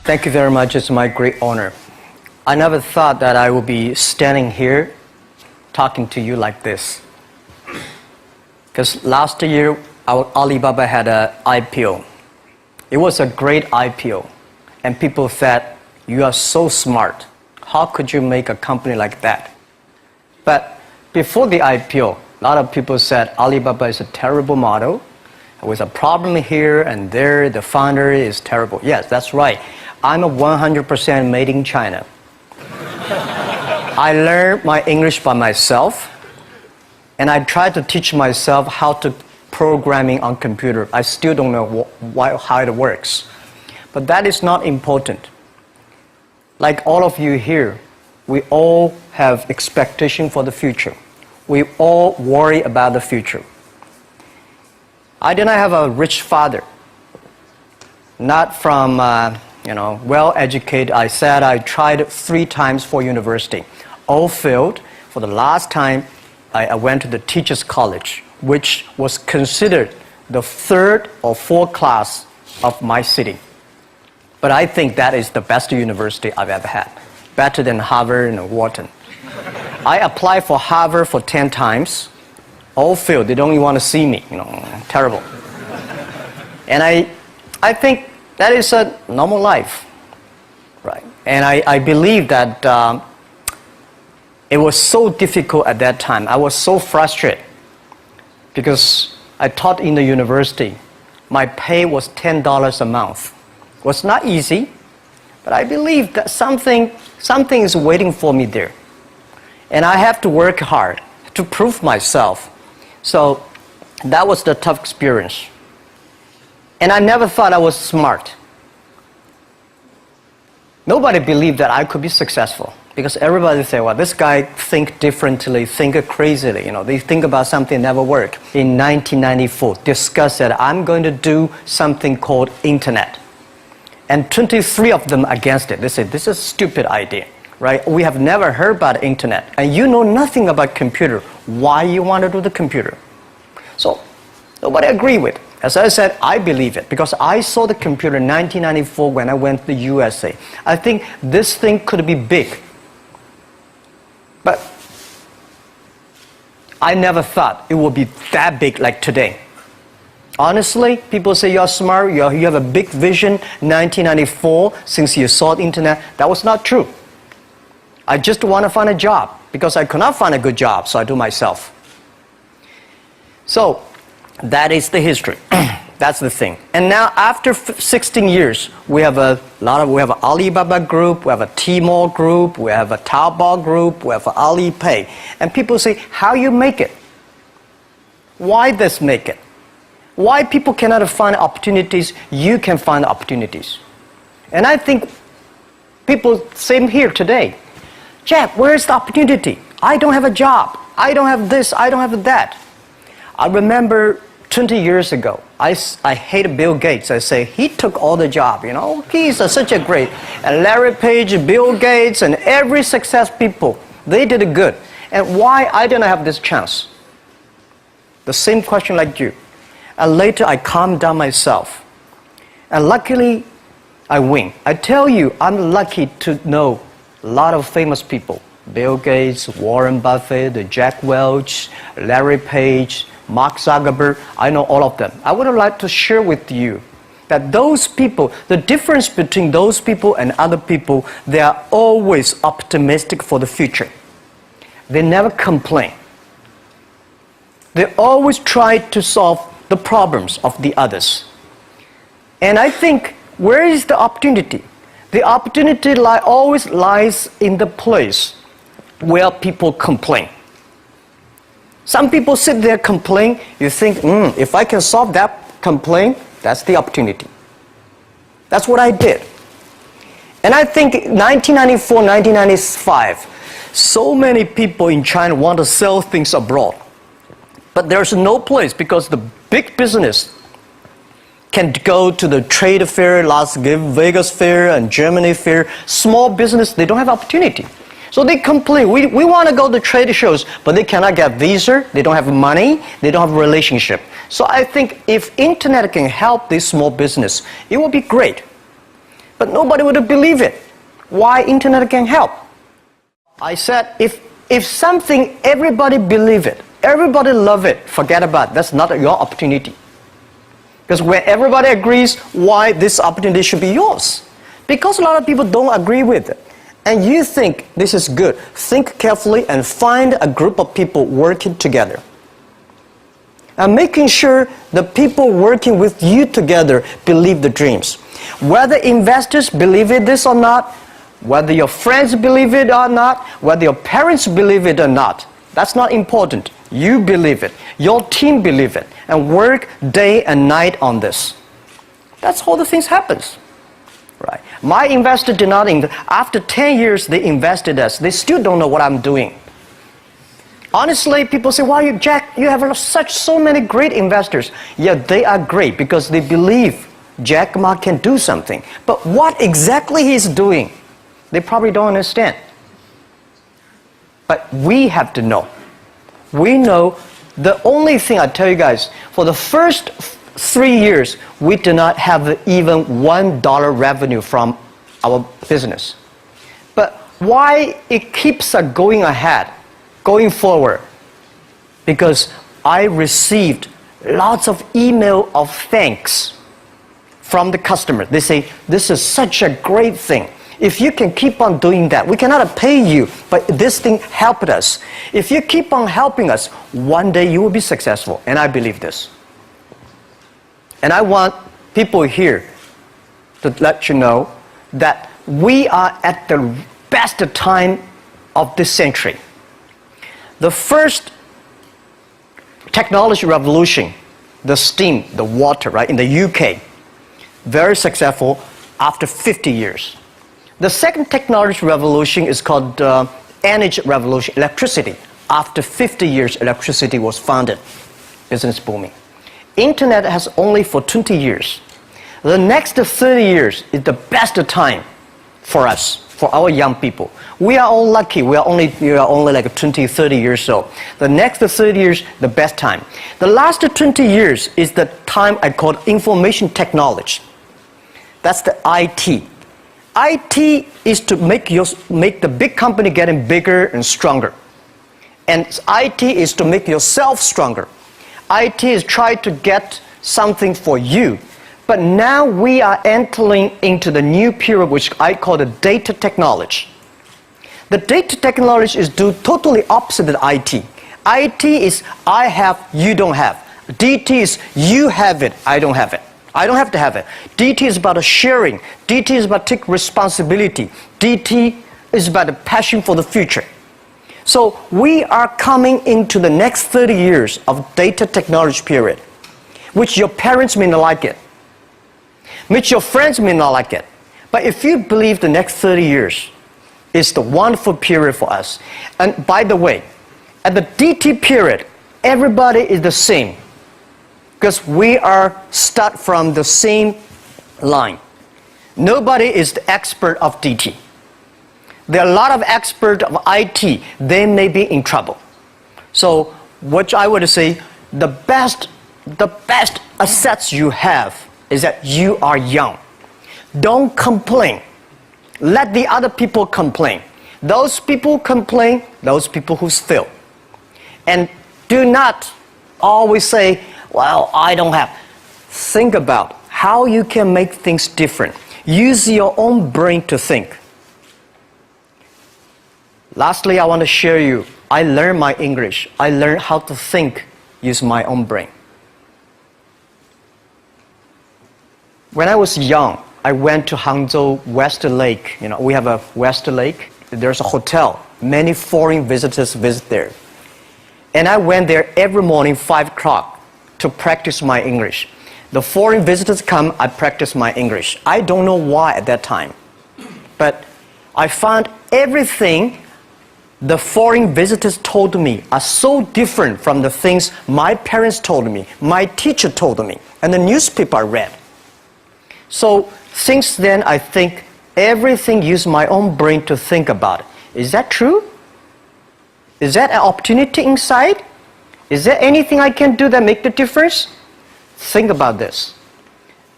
Thank you very much. It's my great honor. I never thought that I would be standing here talking to you like this. Because last year, Alibaba had an IPO. It was a great IPO. And people said, you are so smart. How could you make a company like that? But before the IPO, a lot of people said Alibaba is a terrible model. With a problem here and there, the founder is terrible. Yes, that's right. I'm a 100% made in China. I learned my English by myself, and I tried to teach myself how to programming on computer. I still don't know how it works. But that is not important. Like all of you here, we all have expectation for the future. We all worry about the future. I did not have a rich father. Not from, well-educated. I said I tried 3 times for university. All failed. For the last time, I went to the teacher's college, which was considered the 3rd or 4th class of my city. But I think that is the best university I've ever had. Better than Harvard and Wharton. I applied for Harvard for 10 times. All failed. They don't even want to see me. Terrible. And I think that is a normal life, right? And I believe that it was so difficult at that time. I was so frustrated because I taught in the university. My pay was $10 a month. It was not easy, but I believe that something is waiting for me there. And I have to work hard to prove myself. So that was the tough experience. And I never thought I was smart. Nobody believed that I could be successful because everybody said, well, this guy think differently, think crazily. They think about something never work. In 1994, discussed that I'm going to do something called internet. And 23 of them against it. They said, this is a stupid idea, right? We have never heard about internet. And you know nothing about computer. Why you want to do the computer? So nobody agreed with it. As I said, I believe it because I saw the computer in 1994 when I went to the USA. I think this thing could be big. But I never thought it would be that big like today. Honestly, people say you're smart, you have a big vision. 1994, since you saw the internet, that was not true. I just want to find a job because I could not find a good job, so I do myself. So that is the history. That's the thing. And now after 16 years, we have an Alibaba group, we have a Tmall group, we have a Taobao group, we have Alipay. And people say, how you make it? Why this make it? Why people cannot find opportunities, you can find opportunities. And I think people, same here today. Jack, where's the opportunity? I don't have a job. I don't have this, I don't have that. I remember 20 years ago, I hated Bill Gates. I say, he took all the job, He's such a great. And Larry Page, Bill Gates, and every success people, they did it good. And why I didn't have this chance? The same question like you. And later I calmed down myself. And luckily, I win. I tell you, I'm lucky to know a lot of famous people. Bill Gates, Warren Buffett, Jack Welch, Larry Page, Mark Zuckerberg, I know all of them. I would like to share with you that those people, the difference between those people and other people, they are always optimistic for the future. They never complain. They always try to solve the problems of the others. And I think, where is the opportunity? The opportunity always lies in the place where people complain. Some people sit there complain, you think, if I can solve that complaint, that's the opportunity. That's what I did. And I think 1994, 1995, so many people in China want to sell things abroad. But there's no place because the big business can go to the trade fair, Las Vegas fair and Germany fair. Small business, they don't have opportunity. So they complain, we want to go to trade shows, but they cannot get visa, they don't have money, they don't have a relationship. So I think if internet can help this small business, it would be great. But nobody would believe it. Why internet can help? I said, if something everybody believe it, everybody love it, forget about it. That's not your opportunity. Because when everybody agrees, why this opportunity should be yours? Because a lot of people don't agree with it. And you think this is good. Think carefully and find a group of people working together. And making sure the people working with you together believe the dreams. Whether investors believe it this or not, whether your friends believe it or not, whether your parents believe it or not, that's not important. You believe it. Your team believe it. And work day and night on this. That's how the things happens. Right. My investor did not invest. After 10 years, they invested us. They still don't know what I'm doing. Honestly, people say, "Wow, Jack, you have so many great investors." Yeah, they are great because they believe Jack Ma can do something. But what exactly he's doing, they probably don't understand. But we have to know. We know the only thing I tell you guys, for the first 3 years, we do not have even $1 revenue from our business. But why it keeps going ahead, going forward? Because I received lots of email of thanks from the customer. They say, "This is such a great thing. If you can keep on doing that, we cannot pay you, but this thing helped us. If you keep on helping us, one day you will be successful." And I believe this. And I want people here to let you know that we are at the best time of this century. The first technology revolution, the steam, the water, right, in the UK, very successful after 50 years. The second technology revolution is called energy revolution, electricity. After 50 years, electricity was founded, business booming. Internet has only for 20 years. The next 30 years is the best time for us, for our young people. We are all lucky. We are only like 20, 30 years old. The next 30 years, the best time. The last 20 years is the time I call information technology. That's the IT. IT is to make the big company getting bigger and stronger. And IT is to make yourself stronger. IT is trying to get something for you. But now we are entering into the new period which I call the data technology. The data technology is totally opposite of IT. IT is I have, you don't have. DT is you have it, I don't have it. I don't have to have it. DT is about sharing. DT is about taking responsibility. DT is about a passion for the future. So we are coming into the next 30 years of data technology period, which your parents may not like it, which your friends may not like it. But if you believe the next 30 years is the wonderful period for us. And by the way, at the DT period, everybody is the same because we are start from the same line. Nobody is the expert of DT. There are a lot of experts of IT. They may be in trouble. So what I would say, the best assets you have is that you are young. Don't complain. Let the other people complain. Those people complain, those people who fail. And do not always say, "Well, I don't have." Think about how you can make things different. Use your own brain to think. Lastly, I want to share you, I learned my English. I learned how to think, use my own brain. When I was young, I went to Hangzhou West Lake. You know, we have a West Lake. There's a hotel. Many foreign visitors visit there. And I went there every morning, 5 o'clock, to practice my English. The foreign visitors come, I practice my English. I don't know why at that time. But I found everything the foreign visitors told me are so different from the things my parents told me, my teacher told me, and the newspaper I read. So since then, I think everything use my own brain to think about it. Is that true? Is that an opportunity inside? Is there anything I can do that make the difference? Think about this.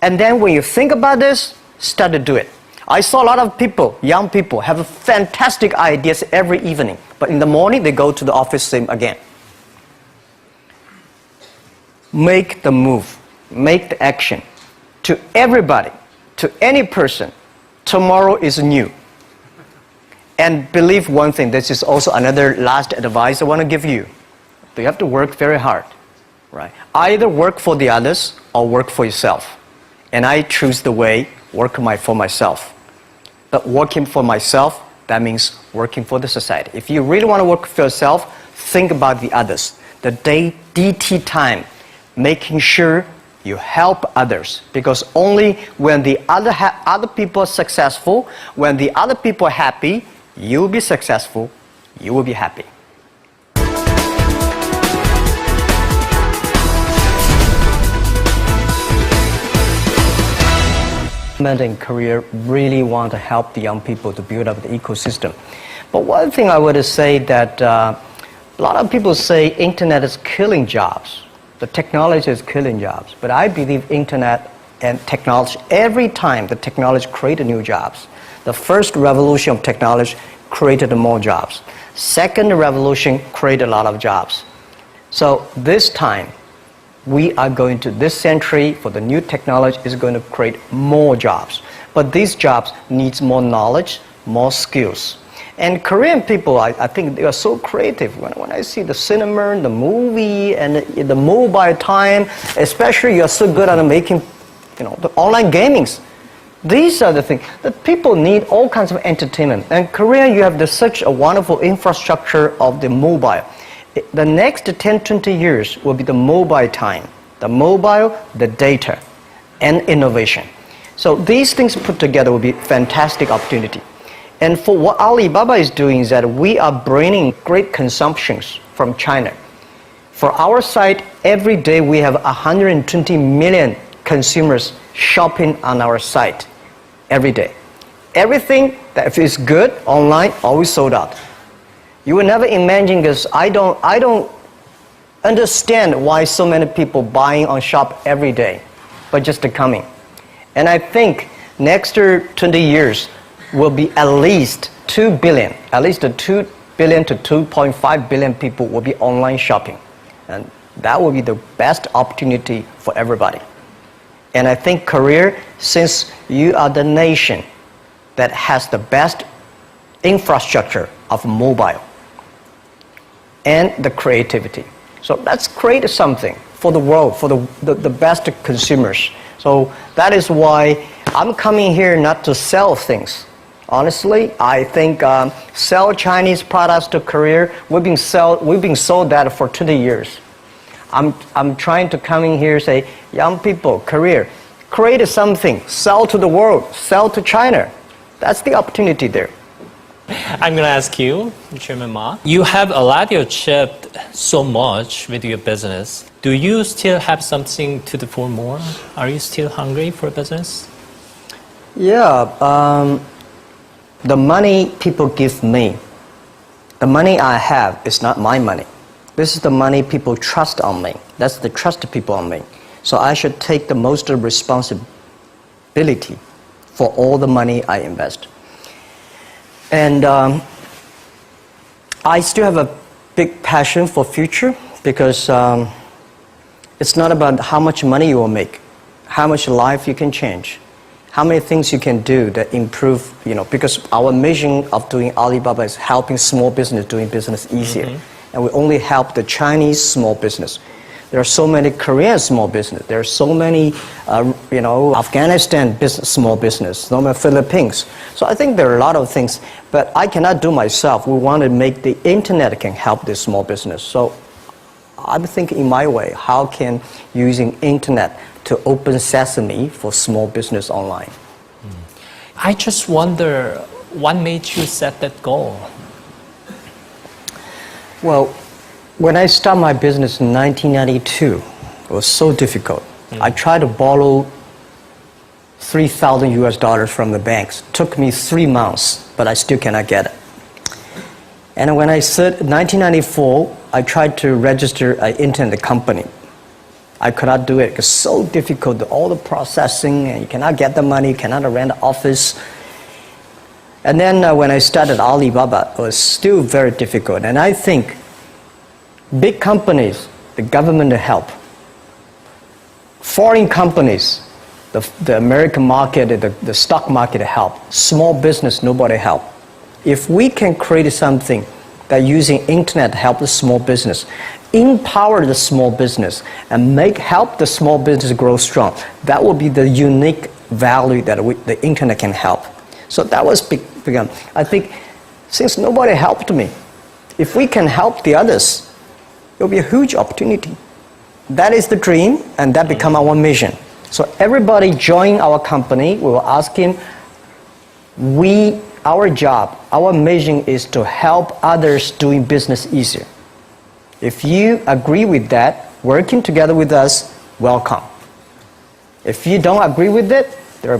And then when you think about this, start to do it. I saw a lot of people, young people, have fantastic ideas every evening. But in the morning, they go to the office same again. Make the move. Make the action. To everybody, to any person, tomorrow is new. And believe one thing, this is also another last advice I want to give you. You have to work very hard, right? Either work for the others or work for yourself. And I choose the way, work for myself. But working for myself, that means working for the society. If you really want to work for yourself, think about the others. The DT time, making sure you help others. Because only when the other people are successful, when the other people are happy, you will be successful, you will be happy. In Korea really want to help the young people to build up the ecosystem. But one thing I would say that a lot of people say internet is killing jobs. The technology is killing jobs. But I believe internet and technology, every time the technology created new jobs. The first revolution of technology created more jobs. Second revolution created a lot of jobs. So this time, we are going to, this century, for the new technology, is going to create more jobs. But these jobs needs more knowledge, more skills. And Korean people, I think they are so creative. When I see the cinema, the movie, and the mobile time, especially you are so good at making, the online gamings. These are the things that people need, all kinds of entertainment. And Korea, you have such a wonderful infrastructure of the mobile. The next 10, 20 years will be the mobile time, the mobile, the data, and innovation. So these things put together will be fantastic opportunity. And for what Alibaba is doing is that we are bringing great consumptions from China. For our site, every day we have 120 million consumers shopping on our site every day. Everything that is good online, always sold out. You will never imagine, because I don't understand why so many people buying on shop every day, but just coming. And I think next 20 years will be at least 2 billion, at least 2 billion to 2.5 billion people will be online shopping. And that will be the best opportunity for everybody. And I think Korea, since you are the nation that has the best infrastructure of mobile, and the creativity. So let's create something for the world, for the best consumers. So that is why I'm coming here not to sell things. Honestly, I think sell Chinese products to Korea, we've been sold that for 20 years. I'm trying to come in here and say, young people, Korea, create something, sell to the world, sell to China. That's the opportunity there. I'm going to ask you, Chairman Ma. You have a lot achieved so much with your business. Do you still have something to do for more? Are you still hungry for business? Yeah, the money people give me, the money I have is not my money. This is the money people trust on me. That's the trust people on me. So I should take the most responsibility for all the money I invest. And I still have a big passion for future, because it's not about how much money you will make, how much life you can change, how many things you can do that improve, because our mission of doing Alibaba is helping small business doing business easier. Mm-hmm. And we only help the Chinese small business. There are so many Korean small business. There are so many, Afghanistan small business, so many Philippines. So I think there are a lot of things, but I cannot do myself. We want to make the internet can help this small business. So I'm thinking in my way, how can using internet to open sesame for small business online? I just wonder, what made you set that goal? Well, when I started my business in 1992, it was so difficult. I tried to borrow $3,000 from the banks. It took me 3 months, but I still cannot get it. And when I said 1994, I tried to register an internet company. I could not do it. It's so difficult, all the processing, and you cannot get the money, you cannot rent an office. And then when I started Alibaba, it was still very difficult. And I think big companies, the government help. Foreign companies, the American market, the stock market help. Small business, nobody help. If we can create something that using internet help the small business, empower the small business, and help the small business grow strong, that will be the unique value that the internet can help. So that was begun. I think since nobody helped me, if we can help the others, it will be a huge opportunity. That is the dream, and that become our mission. So everybody join our company, we will ask him, our job, our mission is to help others doing business easier. If you agree with that, working together with us, welcome. If you don't agree with it, there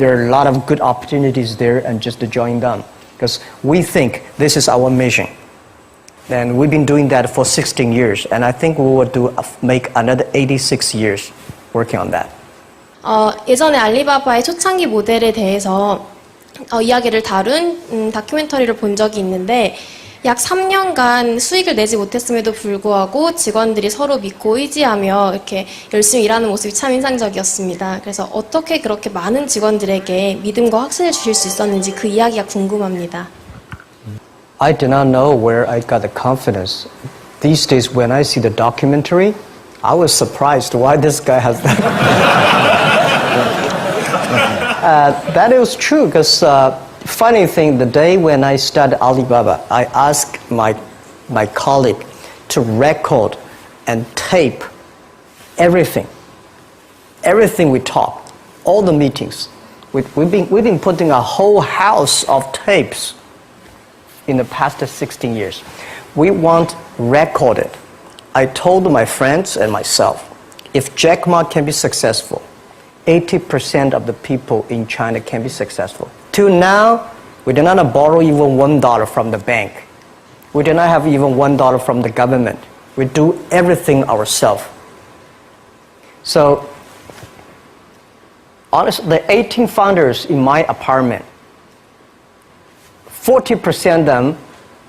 are a lot of good opportunities there, and just to join them. Because we think this is our mission. And we've been doing that for 16 years, and I think we will make another 86 years working on that. 예전에 알리바바의 초창기 모델에 대해서 이야기를 다룬 다큐멘터리를 본 적이 있는데 약 3년간 수익을 내지 못했음에도 불구하고 직원들이 서로 믿고 의지하며 이렇게 열심히 일하는 모습이 참 인상적이었습니다. 그래서 어떻게 그렇게 많은 직원들에게 믿음과 확신을 주실 수 있었는지 그 이야기가 궁금합니다. I did not know where I got the confidence. These days when I see the documentary, I was surprised why this guy has that. That is true, because funny thing, the day when I started Alibaba, I asked my colleague to record and tape everything we talk, all the meetings. We've been putting a whole house of tapes in the past 16 years. We want recorded. I told my friends and myself, if Jack Ma can be successful, 80% of the people in China can be successful. Till now, we did not borrow even $1 from the bank. We did not have even $1 from the government. We do everything ourselves. So, honestly, the 18 founders in my apartment, 40% of them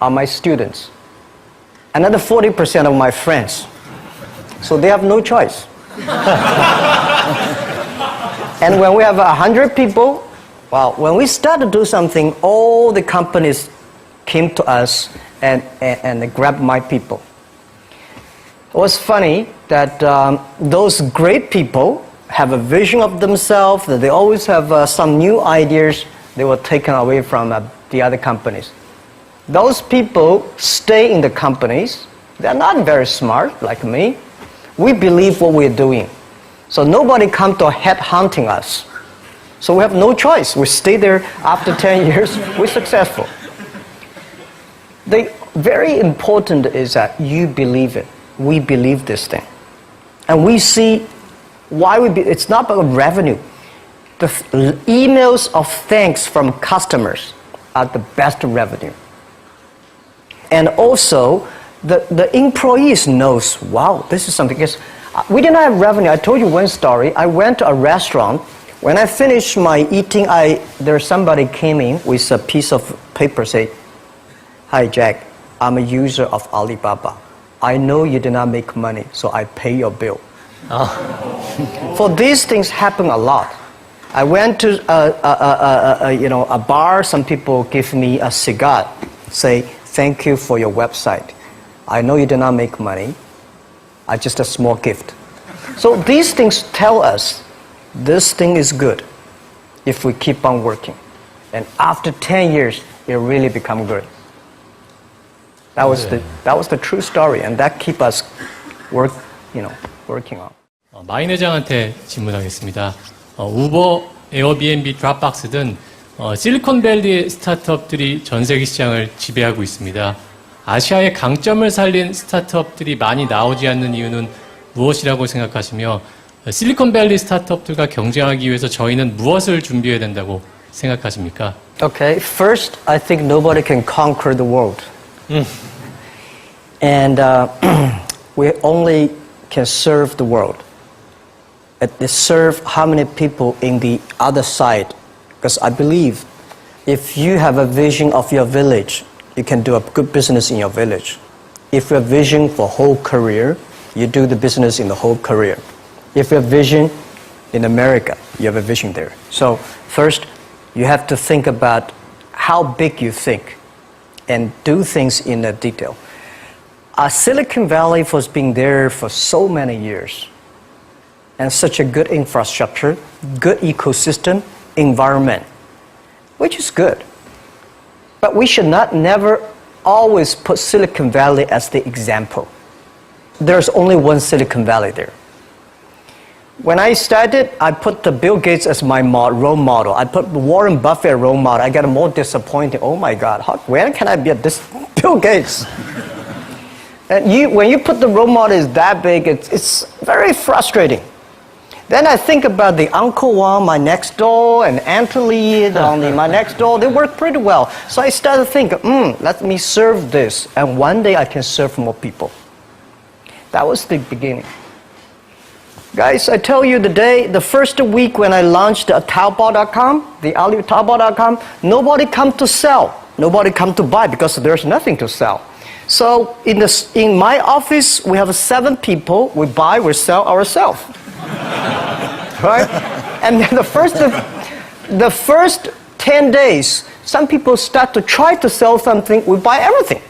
are my students. Another 40% of my friends. So they have no choice. And when we have 100 people, well, when we start to do something, all the companies came to us and grabbed my people. It was funny that those great people have a vision of themselves, that they always have some new ideas. They were taken away from the other companies. Those people stay in the companies. They're not very smart like me. We believe what we're doing. So nobody come to head hunting us. So we have no choice. We stay there after 10 years, we're successful. The very important is that you believe it. We believe this thing. And we see why it's not about revenue. The emails of thanks from customers are the best revenue. And also, the employees knows, wow, this is something. Because we didn't have revenue. I told you one story. I went to a restaurant. When I finished my eating, somebody came in with a piece of paper, say, "Hi, Jack, I'm a user of Alibaba. I know you did not make money, so I pay your bill." For these things happen a lot. I went to a bar. Some people give me a cigar, say, "Thank you for your website. I know you did not make money. Just a small gift." So these things tell us this thing is good if we keep on working. And after 10 years, it really become good. That was the true story, and that keep us working on. 마인 회장한테 질문하겠습니다. 우버, 에어비앤비, 드랍박스 등 실리콘밸리 스타트업들이 전 세계 시장을 지배하고 있습니다. 아시아의 강점을 살린 스타트업들이 많이 나오지 않는 이유는 무엇이라고 생각하시며 실리콘밸리 스타트업들과 경쟁하기 위해서 저희는 무엇을 준비해야 된다고 생각하십니까? Okay, first, I think nobody can conquer the world. And we only can serve the world. Serve how many people in the other side? Because I believe if you have a vision of your village, you can do a good business in your village. If you have vision for whole career, you do the business in the whole career. If you have vision in America, you have a vision there. So first, you have to think about how big you think and do things in a detail. Silicon Valley has been there for so many years, and such a good infrastructure, good ecosystem, environment, which is good. But we should not never always put Silicon Valley as the example. There's only one Silicon Valley there. When I started, I put the Bill Gates as my role model. I put Warren Buffett as role model. I got more disappointed. Oh my God, when can I be this Bill Gates? And when you put the role model is that big, it's very frustrating. Then I think about the Uncle Wang, my next door, and Anthony, my next door. They work pretty well. So I started thinking, let me serve this, and one day I can serve more people. That was the beginning. Guys, I tell you the first week when I launched Taobao.com, the Taobao.com, nobody come to sell. Nobody come to buy because there's nothing to sell. So in my office, we have 7 people. We buy, we sell ourselves. Right? And then the first 10 days, some people start to try to sell something. We buy everything.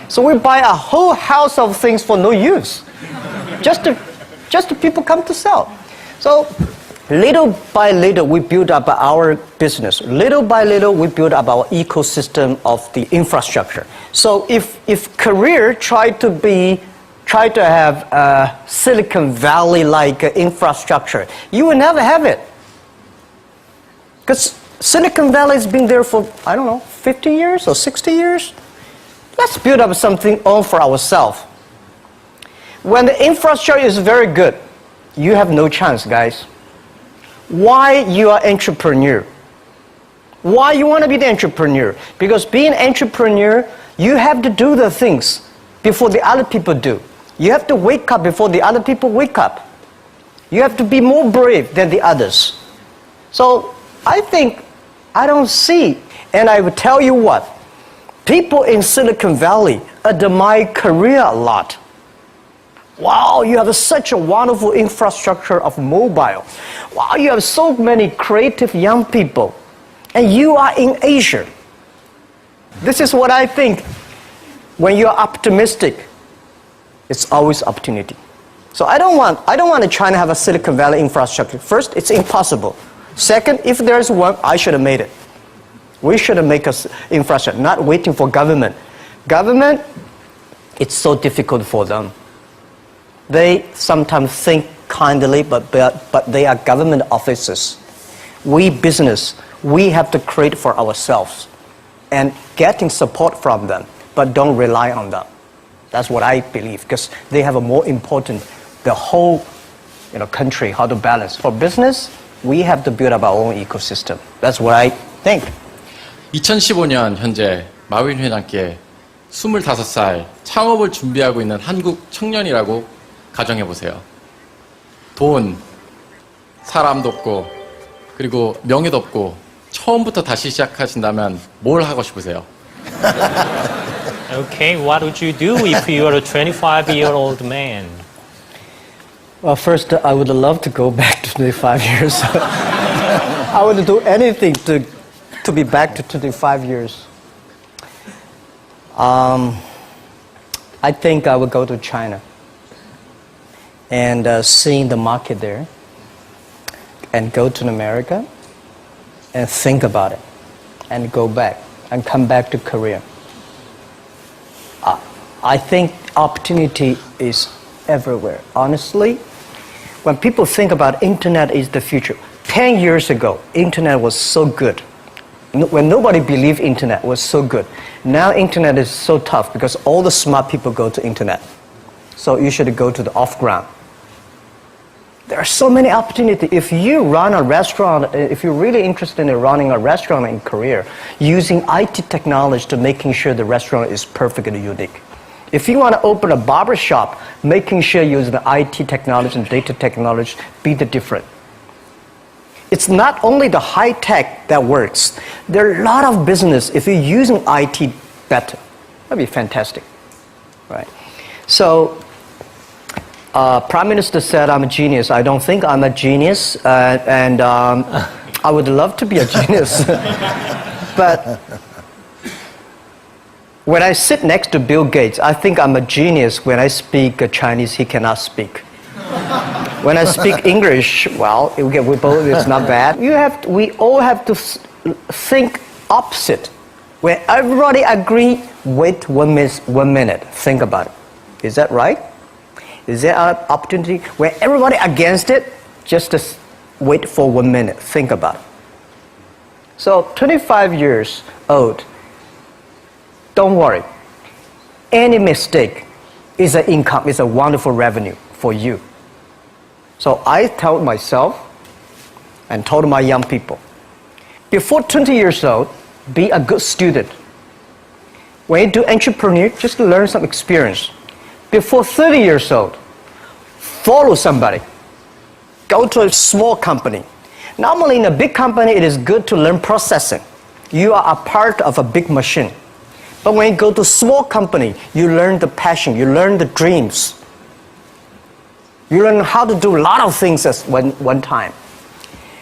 So we buy a whole house of things for no use. Just to people come to sell. So little by little, we build up our business. Little by little, we build up our ecosystem of the infrastructure. So if career try to have a Silicon Valley-like infrastructure, you will never have it. Because Silicon Valley has been there for, 50 years or 60 years. Let's build up something all for ourselves. When the infrastructure is very good, you have no chance, guys. Why you are entrepreneur? Why you want to be the entrepreneur? Because being an entrepreneur, you have to do the things before the other people do. You have to wake up before the other people wake up. You have to be more brave than the others. So I think I don't see, and I will tell you what, people in Silicon Valley admire Korea a lot. Wow, you have such a wonderful infrastructure of mobile. Wow, you have so many creative young people. And you are in Asia. This is what I think. When you're optimistic, it's always opportunity. So I don't want China to have a Silicon Valley infrastructure. First, it's impossible. Second, if there's one, I should have made it. We should have made an infrastructure, not waiting for government. Government, it's so difficult for them. They sometimes think kindly, but they are government officers. We business, we have to create for ourselves and getting support from them, but don't rely on them. That's what I believe, because they have a more important, the whole country, how to balance. For business, we have to build up our own ecosystem. That's what I think. 2015년 현재 마윈 회장께 25살 창업을 준비하고 있는 한국 청년이라고 가정해보세요. 돈, 사람도 없고, 그리고 명예도 없고, 처음부터 다시 시작하신다면 뭘 하고 싶으세요? Okay, what would you do if you were a 25-year-old man? Well, first, I would love to go back to 25 years. I would do anything to be back to 25 years. I think I would go to China and seeing the market there, and go to America and think about it, and go back and come back to Korea. I think opportunity is everywhere. Honestly, when people think about internet is the future, 10 years ago, internet was so good. When nobody believed internet was so good. Now internet is so tough because all the smart people go to internet. So you should go to the off-ground. There are so many opportunities. If you run a restaurant, if you're really interested in running a restaurant in Korea, using IT technology to making sure the restaurant is perfectly unique. If you want to open a barber shop, making sure you use the IT technology and data technology be the different. It's not only the high tech that works. There are a lot of business if you're using IT better. That'd be fantastic, right? So, Prime Minister said I'm a genius. I don't think I'm a genius, and I would love to be a genius. But when I sit next to Bill Gates, I think I'm a genius. When I speak Chinese, he cannot speak. When I speak English, well, it's not bad. We all have to think opposite. When everybody agree, wait 1 minute, think about it. Is that right? Is there an opportunity? When everybody against it, just wait for 1 minute, think about it. So 25 years old, don't worry. Any mistake is an income, is a wonderful revenue for you. So I told myself and told my young people, before 20 years old, be a good student. When you do entrepreneur, just learn some experience. Before 30 years old, follow somebody. Go to a small company. Normally in a big company, it is good to learn processing. You are a part of a big machine. But when you go to a small company, you learn the passion, you learn the dreams. You learn how to do a lot of things at one time.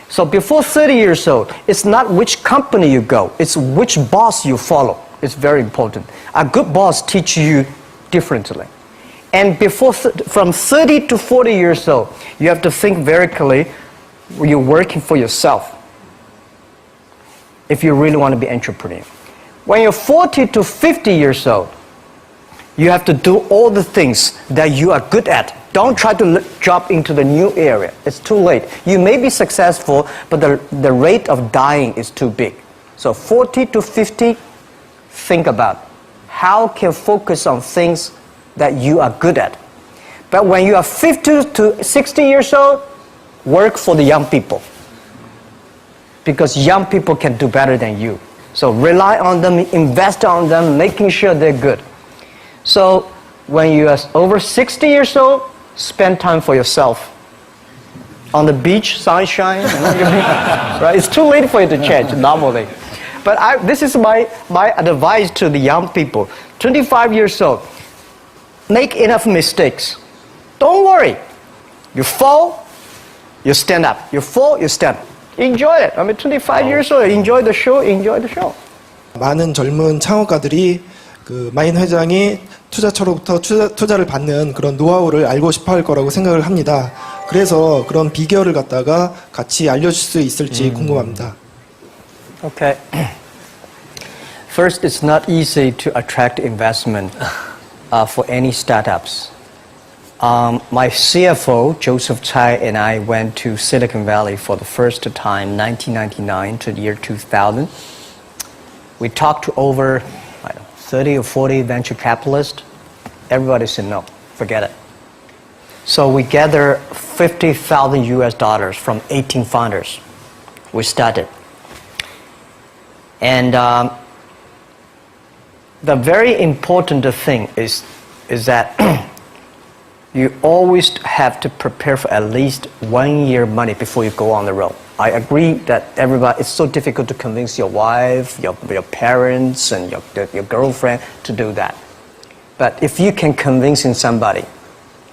So before 30 years old, it's not which company you go, it's which boss you follow. It's very important. A good boss teaches you differently. And from 30 to 40 years old, you have to think very clearly, you're working for yourself if you really want to be an entrepreneur. When you're 40 to 50 years old, you have to do all the things that you are good at. Don't try to jump into the new area. It's too late. You may be successful, but the rate of dying is too big. So 40 to 50, think about how can focus on things that you are good at. But when you are 50 to 60 years old, work for the young people. Because young people can do better than you. So rely on them, invest on them, making sure they're good. So when you are over 60 years old, spend time for yourself. On the beach, sunshine, right? It's too late for you to change normally. But this is my advice to the young people. 25 years old, make enough mistakes. Don't worry. You fall, you stand up. You fall, you stand up. Enjoy it. I mean, 25 years old, enjoy the show, enjoy the show. 많은 젊은 창업가들이 그 마인 회장이 투자처로부터 투자를 받는 그런 노하우를 알고 싶어 할 거라고 생각을 합니다. 그래서 그런 비결을 갖다가 같이 알려줄 수 있을지 궁금합니다. Okay. First, it's not easy to attract investment for any startups. My CFO, Joseph Tsai, and I went to Silicon Valley for the first time, 1999 to the year 2000. We talked to over 30 or 40 venture capitalists. Everybody said no, forget it. So we gathered $50,000 from 18 founders. We started. And the very important thing is that you always have to prepare for at least 1 year money before you go on the road. I agree that it's so difficult to convince your wife, your parents, and your girlfriend to do that. But if you can convince somebody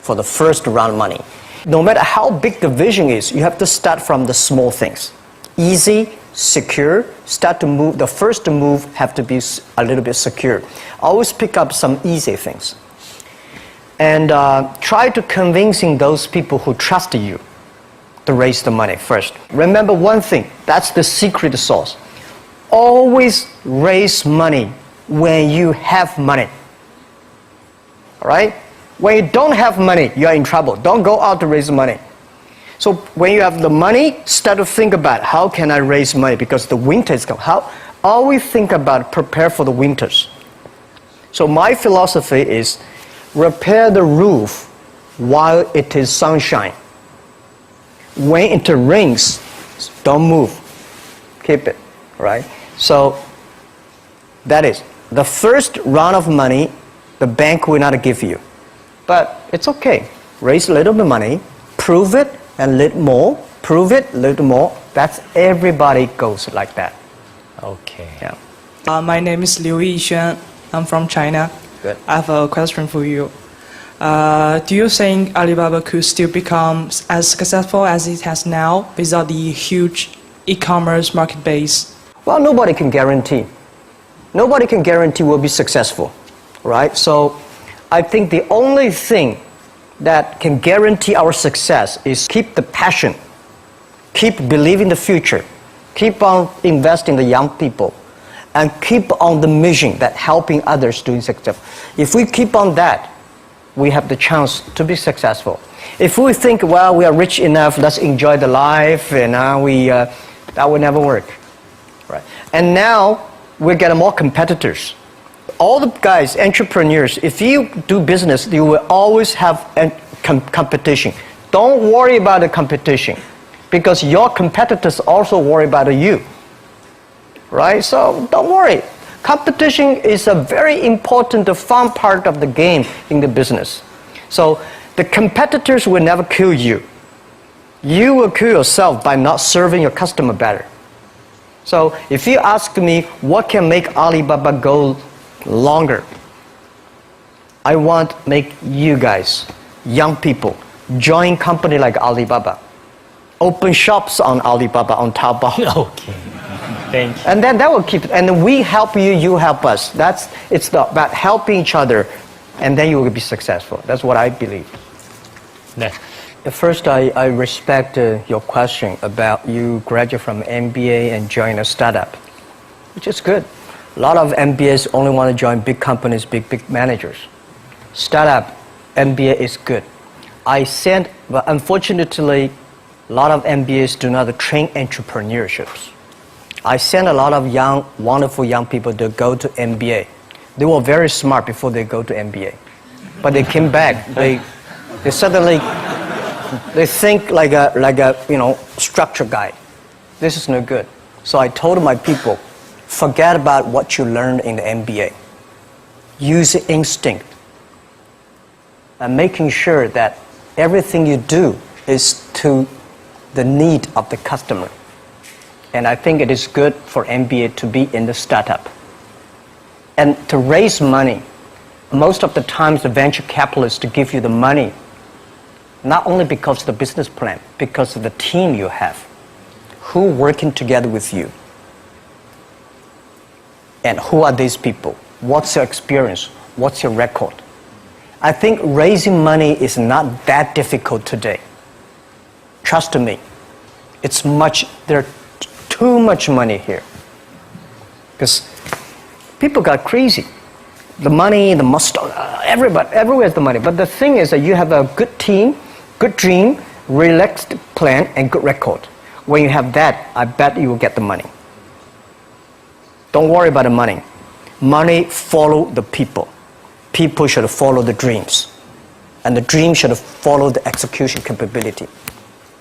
for the first round money, no matter how big the vision is, you have to start from the small things. Easy, secure, start to move. The first move have to be a little bit secure. Always pick up some easy things. And try to convincing those people who trust you to raise the money first. Remember one thing, that's the secret sauce. Always raise money when you have money. All right? When you don't have money, you're in trouble. Don't go out to raise money. So when you have the money, start to think about how can I raise money because the winter is coming. Always think about prepare for the winters. So my philosophy is repair the roof while it is sunshine. when it rings, don't move. Keep it, right? So that is the first round of money the bank will not give you. But it's okay. Raise a little bit of money, prove it, and little more. Prove it, little more. That's everybody goes like that. Okay. Yeah. My name is Liu Yixuan. I'm from China. Good. I have a question for you. Do you think Alibaba could still become as successful as it has now without the huge e-commerce market base? Well, nobody can guarantee. Nobody can guarantee we'll be successful, right? So I think the only thing that can guarantee our success is keep the passion, keep believing the future, keep on investing in the young people, and keep on the mission that helping others doing success. If we keep on that, we have the chance to be successful. If we think, well, we are rich enough, let's enjoy the life, and that will never work, right? And now we're getting more competitors. All the guys, entrepreneurs, if you do business, you will always have competition. Don't worry about the competition, because your competitors also worry about you, right? So don't worry. Competition is a very important, fun part of the game in the business. So the competitors will never kill you. You will kill yourself by not serving your customer better. So if you ask me what can make Alibaba go longer, I want make you guys, young people, join company like Alibaba. Open shops on Alibaba, on Taobao. Okay. Thank you. And then that will keep it. And we help you, you help us. It's about helping each other, and then you will be successful. That's what I believe. 네. First, I respect your question about you graduate from MBA and join a startup, which is good. A lot of MBAs only want to join big companies, big managers. Startup, MBA is good. But unfortunately, a lot of MBAs do not train entrepreneurships. I sent a lot of young, wonderful young people to go to MBA. They were very smart before they go to MBA. But they came back, they suddenly, they think like a structure guy. This is no good. So I told my people, forget about what you learned in the MBA. Use instinct. And making sure that everything you do is to the need of the customer. And I think it is good for MBA to be in the startup. And to raise money, most of the times the venture capitalists to give you the money, not only because of the business plan, because of the team you have, who working together with you. And who are these people? What's your experience? What's your record? I think raising money is not that difficult today. Trust me. There's too much money here. Because people got crazy. The money, the mustard, everywhere is the money. But the thing is that you have a good team, good dream, relaxed plan, and good record. When you have that, I bet you will get the money. Don't worry about the money. Money follow the people. People should follow the dreams. And the dream should follow the execution capability.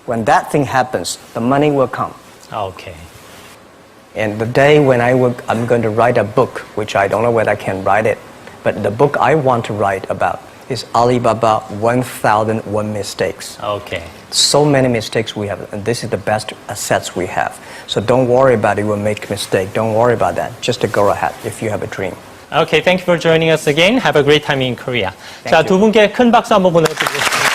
When that thing happens, the money will come. Okay. And the day when I'm going to write a book, which I don't know whether I can write it, but the book I want to write about is Alibaba 1001 Mistakes. Okay. So many mistakes we have, and this is the best assets we have. So don't worry about it, we'll make a mistake. Don't worry about that. Just to go ahead if you have a dream. Okay, thank you for joining us again. Have a great time in Korea. Thank 자, you. 두 분께 큰 박수 한번 보내드리겠습니다.